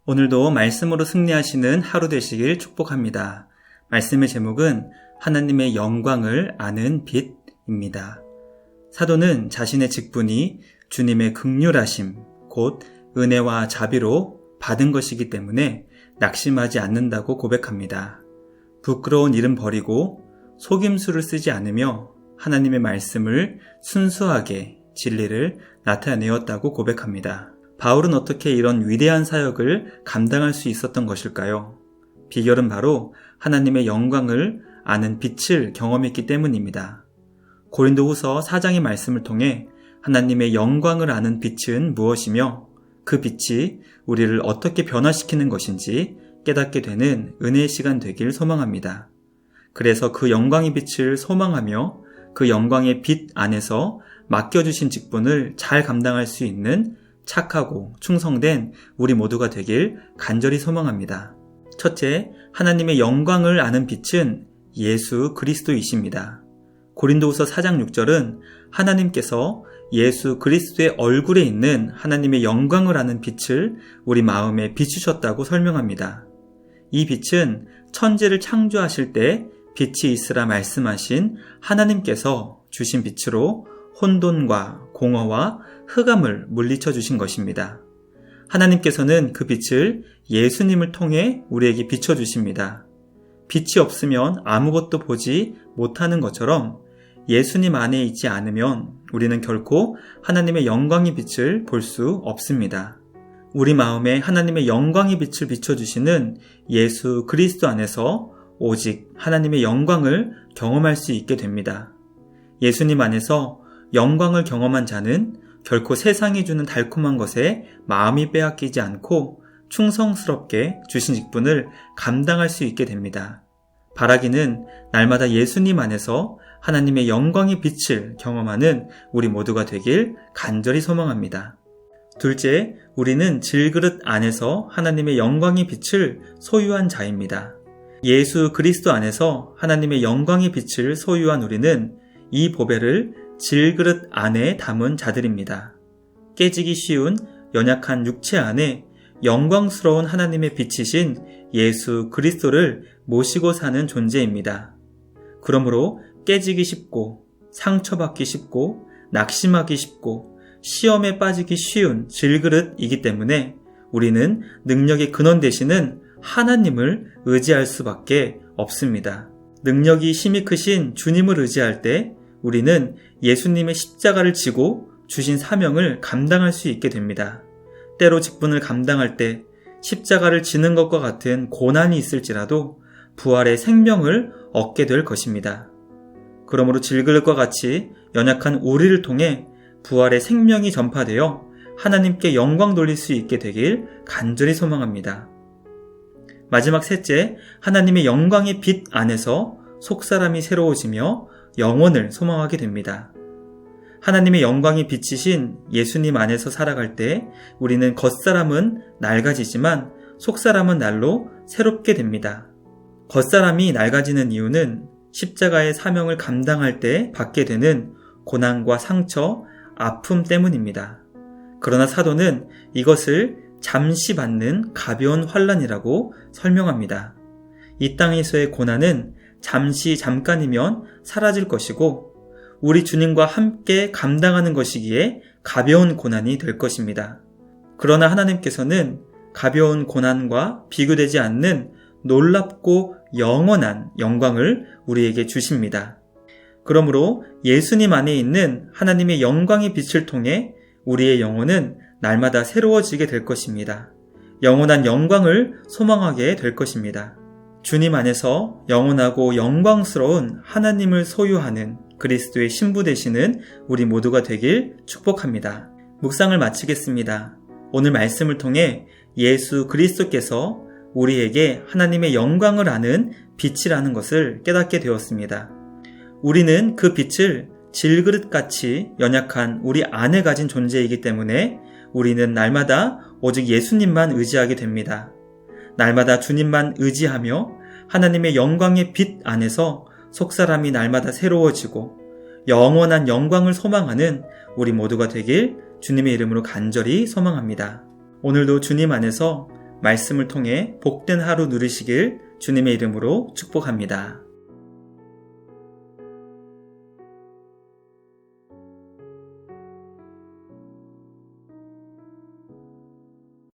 오늘도 말씀으로 승리하시는 하루 되시길 축복합니다. 말씀의 제목은 하나님의 영광을 아는 빛입니다. 사도는 자신의 직분이 주님의 긍휼하심, 곧 은혜와 자비로 받은 것이기 때문에 낙심하지 않는다고 고백합니다. 부끄러운 일은 버리고 속임수를 쓰지 않으며 하나님의 말씀을 순수하게 진리를 나타내었다고 고백합니다. 바울은 어떻게 이런 위대한 사역을 감당할 수 있었던 것일까요? 비결은 바로 하나님의 영광을 아는 빛을 경험했기 때문입니다. 고린도후서 4장의 말씀을 통해 하나님의 영광을 아는 빛은 무엇이며 그 빛이 우리를 어떻게 변화시키는 것인지 깨닫게 되는 은혜의 시간 되길 소망합니다. 그래서 그 영광의 빛을 소망하며 그 영광의 빛 안에서 맡겨주신 직분을 잘 감당할 수 있는 착하고 충성된 우리 모두가 되길 간절히 소망합니다. 첫째, 하나님의 영광을 아는 빛은 예수 그리스도이십니다. 고린도후서 4장 6절은 하나님께서 예수 그리스도의 얼굴에 있는 하나님의 영광을 아는 빛을 우리 마음에 비추셨다고 설명합니다. 이 빛은 천지를 창조하실 때 빛이 있으라 말씀하신 하나님께서 주신 빛으로 혼돈과 공허와 흑암을 물리쳐 주신 것입니다. 하나님께서는 그 빛을 예수님을 통해 우리에게 비춰주십니다. 빛이 없으면 아무것도 보지 못하는 것처럼 예수님 안에 있지 않으면 우리는 결코 하나님의 영광의 빛을 볼 수 없습니다. 우리 마음에 하나님의 영광의 빛을 비춰주시는 예수 그리스도 안에서 오직 하나님의 영광을 경험할 수 있게 됩니다. 예수님 안에서 영광을 경험한 자는 결코 세상이 주는 달콤한 것에 마음이 빼앗기지 않고 충성스럽게 주신 직분을 감당할 수 있게 됩니다. 바라기는 날마다 예수님 안에서 하나님의 영광의 빛을 경험하는 우리 모두가 되길 간절히 소망합니다. 둘째, 우리는 질그릇 안에서 하나님의 영광의 빛을 소유한 자입니다. 예수 그리스도 안에서 하나님의 영광의 빛을 소유한 우리는 이 보배를 질그릇 안에 담은 자들입니다. 깨지기 쉬운 연약한 육체 안에 영광스러운 하나님의 빛이신 예수 그리스도를 모시고 사는 존재입니다. 그러므로 깨지기 쉽고 상처받기 쉽고 낙심하기 쉽고 시험에 빠지기 쉬운 질그릇이기 때문에 우리는 능력의 근원 되시는 하나님을 의지할 수밖에 없습니다. 능력이 힘이 크신 주님을 의지할 때 우리는 예수님의 십자가를 지고 주신 사명을 감당할 수 있게 됩니다. 때로 직분을 감당할 때 십자가를 지는 것과 같은 고난이 있을지라도 부활의 생명을 얻게 될 것입니다. 그러므로 질그릇과 같이 연약한 우리를 통해 부활의 생명이 전파되어 하나님께 영광 돌릴 수 있게 되길 간절히 소망합니다. 마지막 셋째, 하나님의 영광의 빛 안에서 속사람이 새로워지며 영원을 소망하게 됩니다. 하나님의 영광이 비치신 예수님 안에서 살아갈 때 우리는 겉사람은 낡아지지만 속사람은 날로 새롭게 됩니다. 겉사람이 낡아지는 이유는 십자가의 사명을 감당할 때 받게 되는 고난과 상처, 아픔 때문입니다. 그러나 사도는 이것을 잠시 받는 가벼운 환난이라고 설명합니다. 이 땅에서의 고난은 잠깐이면 사라질 것이고 우리 주님과 함께 감당하는 것이기에 가벼운 고난이 될 것입니다. 그러나 하나님께서는 가벼운 고난과 비교되지 않는 놀랍고 영원한 영광을 우리에게 주십니다. 그러므로 예수님 안에 있는 하나님의 영광의 빛을 통해 우리의 영혼은 날마다 새로워지게 될 것입니다. 영원한 영광을 소망하게 될 것입니다. 주님 안에서 영원하고 영광스러운 하나님을 소유하는 그리스도의 신부 되시는 우리 모두가 되길 축복합니다. 묵상을 마치겠습니다. 오늘 말씀을 통해 예수 그리스도께서 우리에게 하나님의 영광을 아는 빛이라는 것을 깨닫게 되었습니다. 우리는 그 빛을 질그릇같이 연약한 우리 안에 가진 존재이기 때문에 우리는 날마다 오직 예수님만 의지하게 됩니다. 날마다 주님만 의지하며 하나님의 영광의 빛 안에서 속사람이 날마다 새로워지고 영원한 영광을 소망하는 우리 모두가 되길 주님의 이름으로 간절히 소망합니다. 오늘도 주님 안에서 말씀을 통해 복된 하루 누리시길 주님의 이름으로 축복합니다.